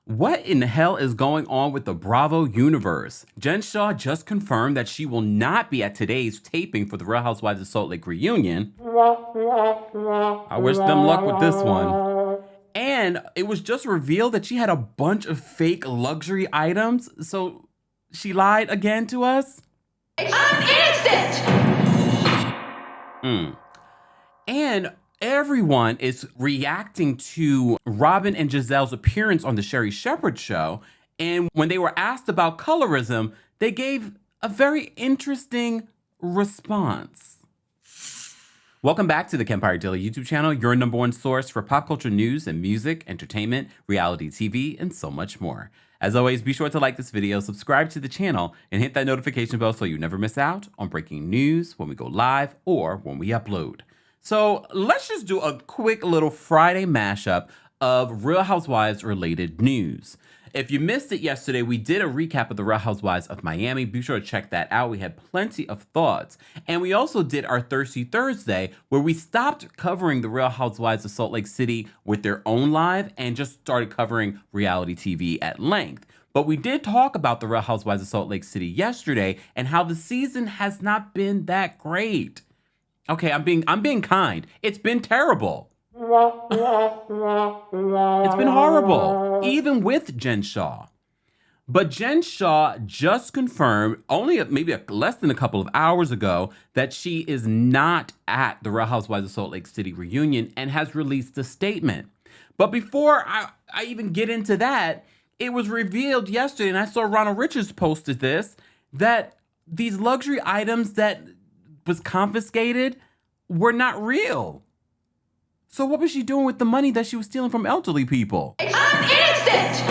What in the hell is going on with the Bravo universe? Jen Shah just confirmed that she will not be at today's taping for the Real Housewives of Salt Lake reunion. I wish them luck with this one. And it was just revealed that she had a bunch of fake luxury items, so she lied again to us? I'm innocent! And everyone is reacting to Robyn and Gizelle's appearance on the Sherri Shepherd show. And when they were asked about colorism, they gave a very interesting response. Welcome back to the Kempire Daily YouTube channel, your #1 source for pop culture news and music, entertainment, reality TV, and so much more. As always, be sure to like this video, subscribe to the channel, and hit that notification bell so you never miss out on breaking news when we go live or when we upload. So let's just do a quick little Friday mashup of Real Housewives related news. If you missed it yesterday, we did a recap of the Real Housewives of Miami. Be sure to check that out. We had plenty of thoughts. And we also did our Thirsty Thursday, where we stopped covering the Real Housewives of Salt Lake City with their own live and just started covering reality TV at length. But we did talk about the Real Housewives of Salt Lake City yesterday and how the season has not been that great. Okay, I'm being kind. It's been terrible. It's been horrible, even with Jen Shah. But Jen Shah just confirmed, only maybe less than a couple of hours ago, that she is not at the Real Housewives of Salt Lake City reunion and has released a statement. But before I even get into that, it was revealed yesterday, and I saw Ronald Richards posted this, that these luxury items that was confiscated were not real. So what was she doing with the money that she was stealing from elderly people? I'm innocent!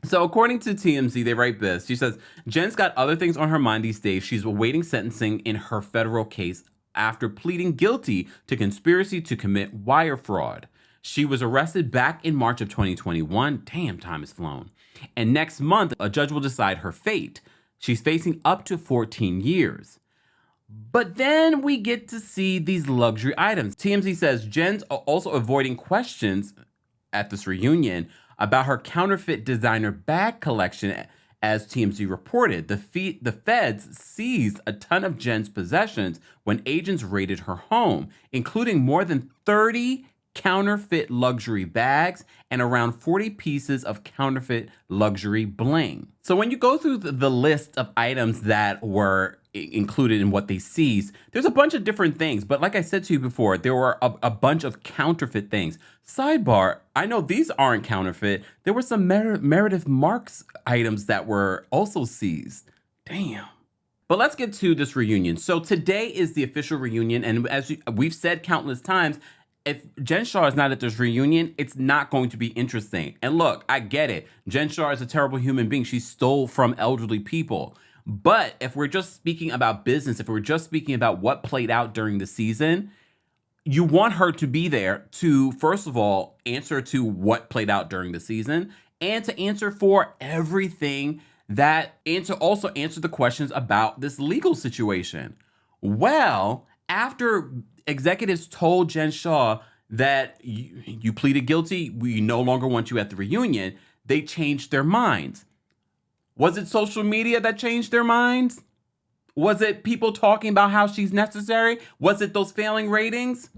So according to TMZ, they write this. She says, Jen's got other things on her mind these days. She's awaiting sentencing in her federal case after pleading guilty to conspiracy to commit wire fraud. She was arrested back in March of 2021. Damn, time has flown. And next month, a judge will decide her fate. She's facing up to 14 years. But then we get to see these luxury items. TMZ says Jen's also avoiding questions at this reunion about her counterfeit designer bag collection. As TMZ reported, the feds seized a ton of Jen's possessions when agents raided her home, including more than 30 counterfeit luxury bags and around 40 pieces of counterfeit luxury bling. So when you go through the list of items that were included in what they seized, there's a bunch of different things. But like I said to you before, there were a bunch of counterfeit things. Sidebar, I know these aren't counterfeit. There were some Meredith Marks items that were also seized. Damn. But let's get to this reunion. So today is the official reunion. And as we've said countless times, if Jen Shah is not at this reunion, it's not going to be interesting. And look, I get it. Jen Shah is a terrible human being. She stole from elderly people. But if we're just speaking about business, if we're just speaking about what played out during the season, you want her to be there to, first of all, answer to what played out during the season and to answer for everything and to also answer the questions about this legal situation. Well, after executives told Jen Shah that you pleaded guilty, we no longer want you at the reunion, they changed their minds. Was it social media that changed their minds? Was it people talking about how she's necessary? Was it those failing ratings?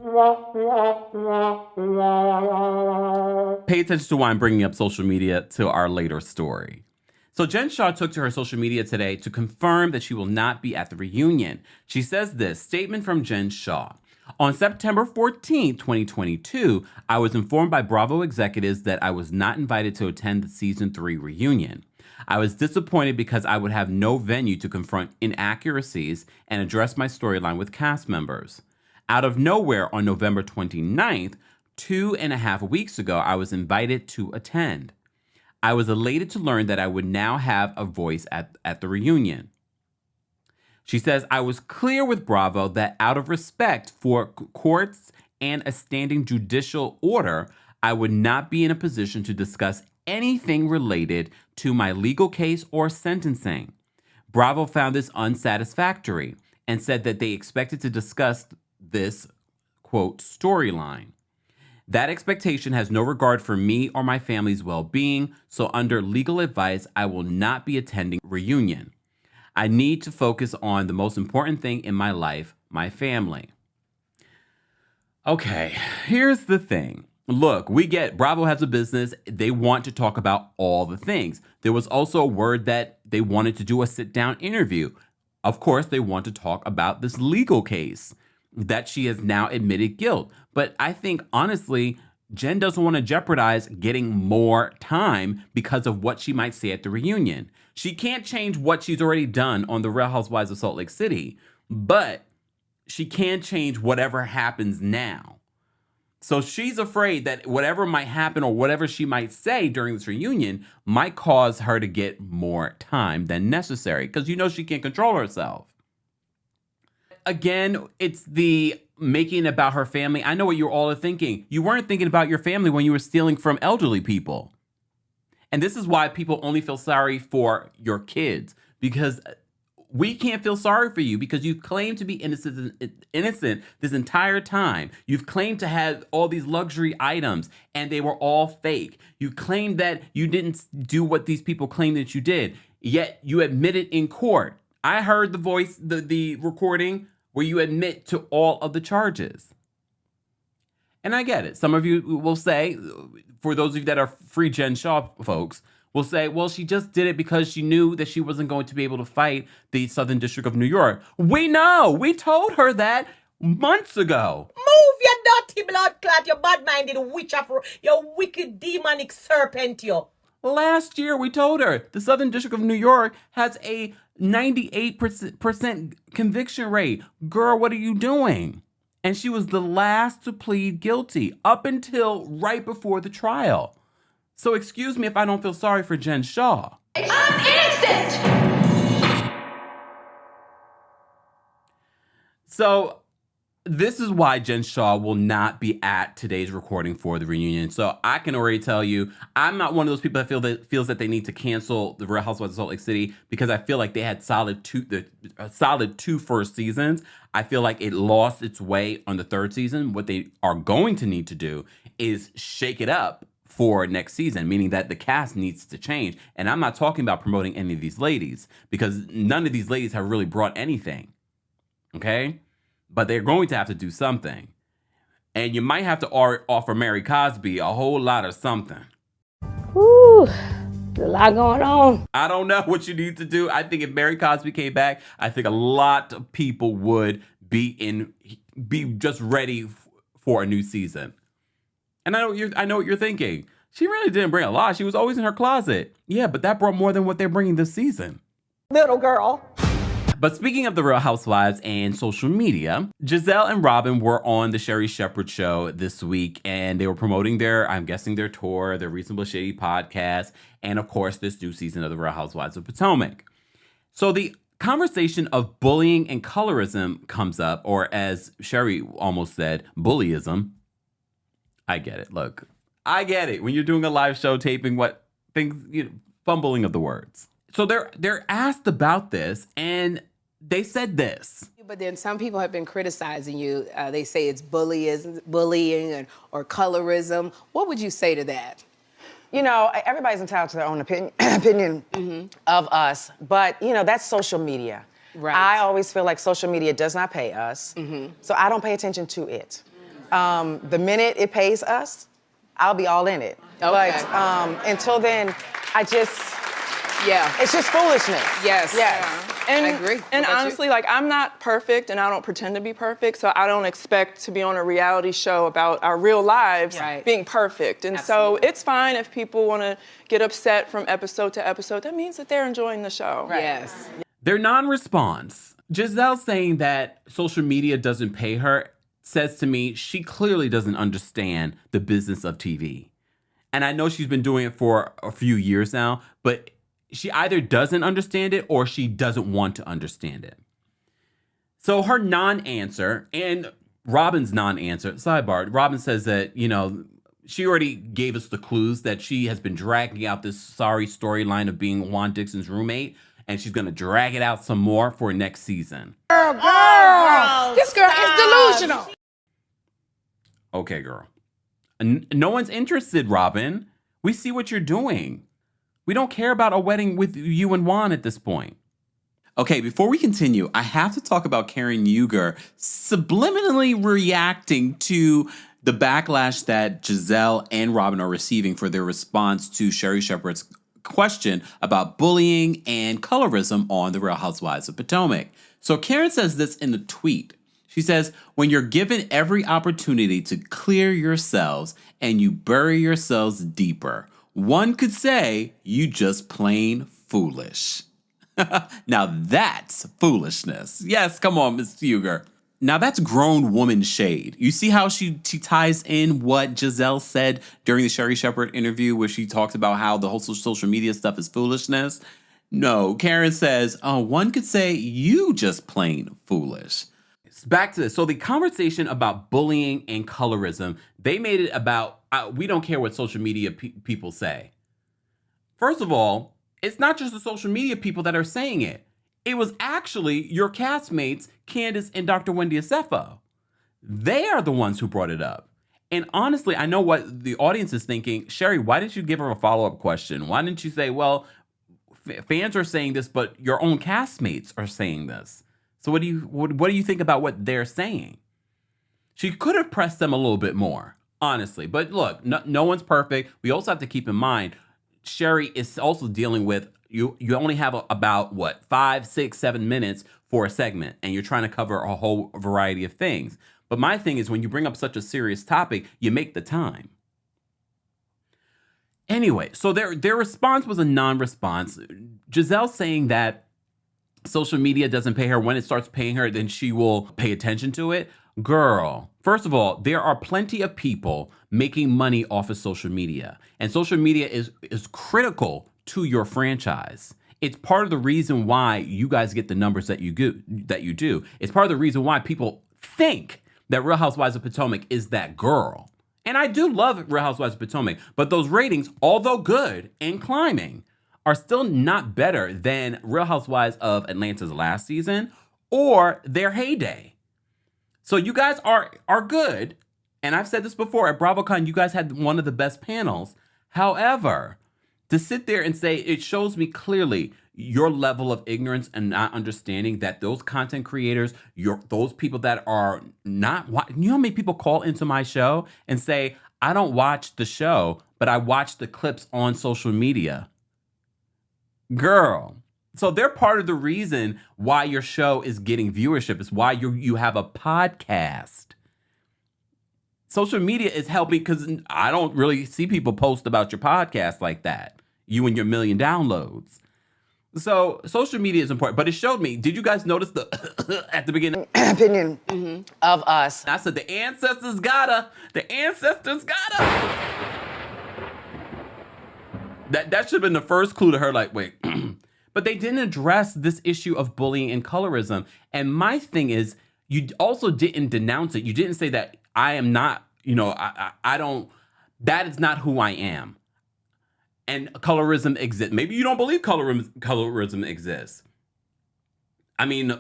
Pay attention to why I'm bringing up social media to our later story. So Jen Shah took to her social media today to confirm that she will not be at the reunion. She says this, statement from Jen Shah. On September 14, 2022, I was informed by Bravo executives that I was not invited to attend the season 3 reunion. I was disappointed because I would have no venue to confront inaccuracies and address my storyline with cast members. Out of nowhere, on November 29th, 2.5 weeks ago, I was invited to attend. I was elated to learn that I would now have a voice at the reunion. She says, I was clear with Bravo that out of respect for courts and a standing judicial order, I would not be in a position to discuss anything related to my legal case or sentencing. Bravo found this unsatisfactory and said that they expected to discuss this, quote, storyline. That expectation has no regard for me or my family's well-being, so under legal advice, I will not be attending reunion. I need to focus on the most important thing in my life, my family. Okay, here's the thing. Look, we get Bravo has a business. They want to talk about all the things. There was also a word that they wanted to do a sit-down interview. Of course, they want to talk about this legal case that she has now admitted guilt. But I think, honestly, Jen doesn't want to jeopardize getting more time because of what she might say at the reunion. She can't change what she's already done on the Real Housewives of Salt Lake City, but she can change whatever happens now. So she's afraid that whatever might happen or whatever she might say during this reunion might cause her to get more time than necessary because she can't control herself. Again, it's the making it about her family. I know what you're all thinking. You weren't thinking about your family when you were stealing from elderly people. And this is why people only feel sorry for your kids, because we can't feel sorry for you because you've claimed to be innocent this entire time. You've claimed to have all these luxury items and they were all fake. You claimed that you didn't do what these people claimed that you did, yet you admitted in court. I heard the recording where you admit to all of the charges. And I get it. Some of you will say, for those of you that are free Jen Shah folks, will say, well, she just did it because she knew that she wasn't going to be able to fight the Southern District of New York. We know. We told her that months ago. Move your dirty blood clot, you bad-minded witch of your wicked demonic serpent, you. Last year, we told her the Southern District of New York has a 98% conviction rate. Girl, what are you doing? And she was the last to plead guilty up until right before the trial. So excuse me if I don't feel sorry for Jen Shah. I'm innocent! So this is why Jen Shah will not be at today's recording for the reunion. So I can already tell you, I'm not one of those people that feels that they need to cancel the Real Housewives of Salt Lake City because I feel like they had solid two first seasons. I feel like it lost its way on the third season. What they are going to need to do is shake it up for next season, meaning that the cast needs to change. And I'm not talking about promoting any of these ladies because none of these ladies have really brought anything. Okay? But they're going to have to do something. And you might have to offer Mary Cosby a whole lot of something. Whew, there's a lot going on. I don't know what you need to do. I think if Mary Cosby came back, I think a lot of people would be just ready for a new season. And I know what you're thinking. She really didn't bring a lot. She was always in her closet. Yeah, but that brought more than what they're bringing this season. Little girl. But speaking of the Real Housewives and social media, Gizelle and Robyn were on the Sherri Shepherd show this week, and they were promoting their tour, their Reasonable Shady podcast, and of course, this new season of the Real Housewives of Potomac. So the conversation of bullying and colorism comes up, or as Sherri almost said, bullyism. I get it. Look, I get it. When you're doing a live show taping, fumbling of the words. So they're asked about this, and they said this. But then some people have been criticizing you. They say it's bullying or colorism. What would you say to that? Everybody's entitled to their own opinion of us, but that's social media. Right. I always feel like social media does not pay us, so I don't pay attention to it. The minute it pays us, I'll be all in it. Okay. But until then, Yeah. It's just foolishness. Yes. Yeah. And, I agree. And honestly, I'm not perfect and I don't pretend to be perfect, so I don't expect to be on a reality show about our real lives being perfect. And so it's fine if people want to get upset from episode to episode. That means that they're enjoying the show. Right. Yes. Their non-response. Giselle saying that social media doesn't pay her says to me she clearly doesn't understand the business of TV. And I know she's been doing it for a few years now, but she either doesn't understand it or she doesn't want to understand it. So her non-answer and Robyn's non-answer, sidebar, Robyn says that, she already gave us the clues that she has been dragging out this sorry storyline of being Juan Dixon's roommate, and she's going to drag it out some more for next season. Girl. This girl is delusional. Okay, girl. No one's interested, Robyn. We see what you're doing. We don't care about a wedding with you and Juan at this point. Okay, before we continue, I have to talk about Karen Huger subliminally reacting to the backlash that Gizelle and Robyn are receiving for their response to Sherri Shepherd's question about bullying and colorism on The Real Housewives of Potomac. So Karen says this in the tweet. She says, when you're given every opportunity to clear yourselves and you bury yourselves deeper, one could say you just plain foolish. Now that's foolishness. Yes, come on, Ms. Huger. Now that's grown woman shade. You see how she ties in what Gizelle said during the Sherri Shepherd interview where she talks about how the whole social media stuff is foolishness? No, Karen says, oh, one could say you just plain foolish. Back to this. So the conversation about bullying and colorism, they made it about, we don't care what social media people say. First of all, it's not just the social media people that are saying it. It was actually your castmates, Candace and Dr. Wendy Asefo. They are the ones who brought it up. And honestly, I know what the audience is thinking. Sherri, why didn't you give her a follow-up question? Why didn't you say, well, fans are saying this, but your own castmates are saying this. So what do you think about what they're saying? She could have pressed them a little bit more, honestly. But look, no one's perfect. We also have to keep in mind, Sherri is also dealing with, you only have about, 5, 6, 7 minutes for a segment, and you're trying to cover a whole variety of things. But my thing is, when you bring up such a serious topic, you make the time. Anyway, so their response was a non-response. Gizelle saying that social media doesn't pay her. When it starts paying her, then she will pay attention to it. Girl, first of all, there are plenty of people making money off of social media. And social media is critical to your franchise. It's part of the reason why you guys get the numbers that you do. It's part of the reason why people think that Real Housewives of Potomac is that girl. And I do love Real Housewives of Potomac, but those ratings, although good and climbing, are still not better than Real Housewives of Atlanta's last season or their heyday. So you guys are good. And I've said this before, at BravoCon, you guys had one of the best panels. However, to sit there and say, it shows me clearly your level of ignorance and not understanding that those content creators, those people that are not, you know how many people call into my show and say, I don't watch the show, but I watch the clips on social media. Girl. So they're part of the reason why your show is getting viewership. It's why you have a podcast. Social media is helping because I don't really see people post about your podcast like that. You and your 1 million downloads. So social media is important, but it showed me. Did you guys notice the at the beginning Opinion of us? I said the ancestors gotta. That should have been the first clue to her. Like, wait, but they didn't address this issue of bullying and colorism. And my thing is, you also didn't denounce it. You didn't say that I am not. I don't. That is not who I am. And colorism exists. Maybe you don't believe colorism exists. I mean,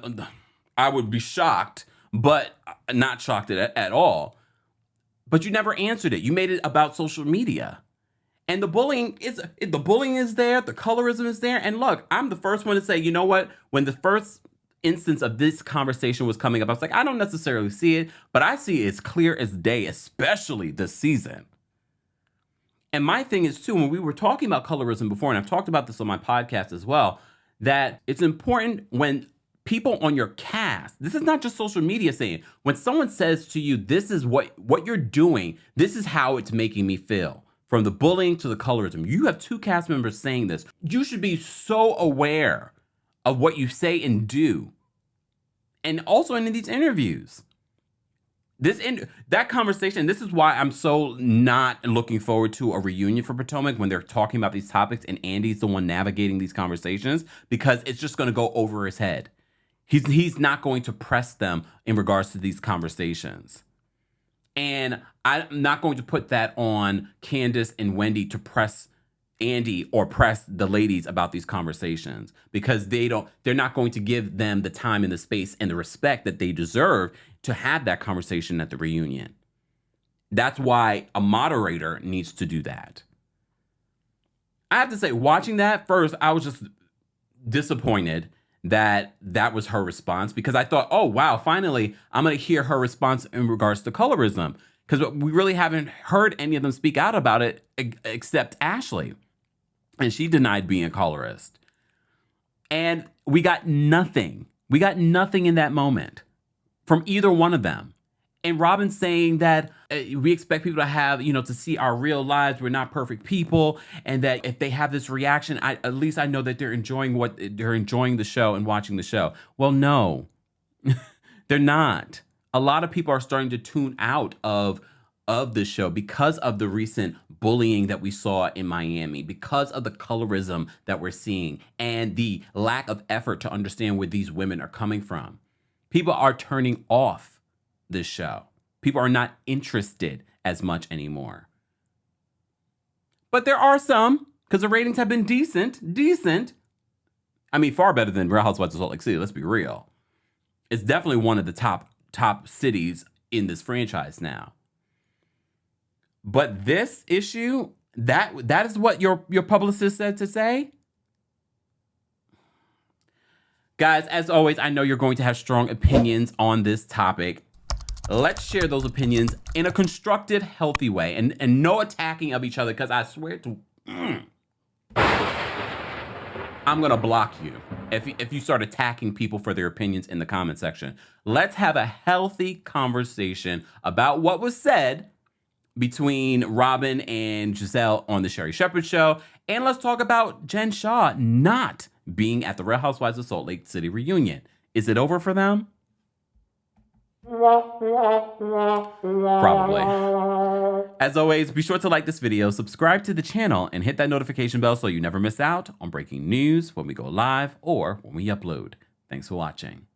I would be shocked, but not shocked at all. But you never answered it. You made it about social media. And the bullying is there, the colorism is there. And look, I'm the first one to say, you know what? When the first instance of this conversation was coming up, I was like, I don't necessarily see it, but I see it as clear as day, especially this season. And my thing is, too, when we were talking about colorism before, and I've talked about this on my podcast as well, that it's important when people on your cast, this is not just social media saying, when someone says to you, this is what you're doing, this is how it's making me feel. From the bullying to the colorism. You have 2 cast members saying this. You should be so aware of what you say and do. And also in these interviews. That conversation, this is why I'm so not looking forward to a reunion for Potomac when they're talking about these topics and Andy's the one navigating these conversations, because it's just going to go over his head. He's not going to press them in regards to these conversations. And I'm not going to put that on Candace and Wendy to press Andy or press the ladies about these conversations, because they're not going to give them the time and the space and the respect that they deserve to have that conversation at the reunion. That's why a moderator needs to do that. I have to say, watching that first, I was just disappointed that that was her response, because I thought, oh, wow, finally, I'm going to hear her response in regards to colorism, because we really haven't heard any of them speak out about it except Ashley. And she denied being a colorist. And we got nothing. We got nothing in that moment from either one of them. And Robyn saying that we expect people to have, to see our real lives. We're not perfect people. And that if they have this reaction, at least I know that they're enjoying the show and watching the show. Well, no, they're not. A lot of people are starting to tune out of the show because of the recent bullying that we saw in Miami, because of the colorism that we're seeing, and the lack of effort to understand where these women are coming from. People are turning off this show. People are not interested as much anymore. But there are some, because the ratings have been decent. I mean, far better than Real Housewives of Salt Lake City, let's be real. It's definitely one of the top cities in this franchise now. But this issue, that is what your publicist said to say? Guys, as always, I know you're going to have strong opinions on this topic. Let's share those opinions in a constructive, healthy way, and no attacking of each other, because I swear to... I'm going to block you if you start attacking people for their opinions in the comment section. Let's have a healthy conversation about what was said between Robyn and Gizelle on the Sherri Shepherd Show. And let's talk about Jen Shah not being at the Real Housewives of Salt Lake City reunion. Is it over for them? Probably. As always, be sure to like this video, subscribe to the channel, and hit that notification bell so you never miss out on breaking news when we go live or when we upload. Thanks for watching.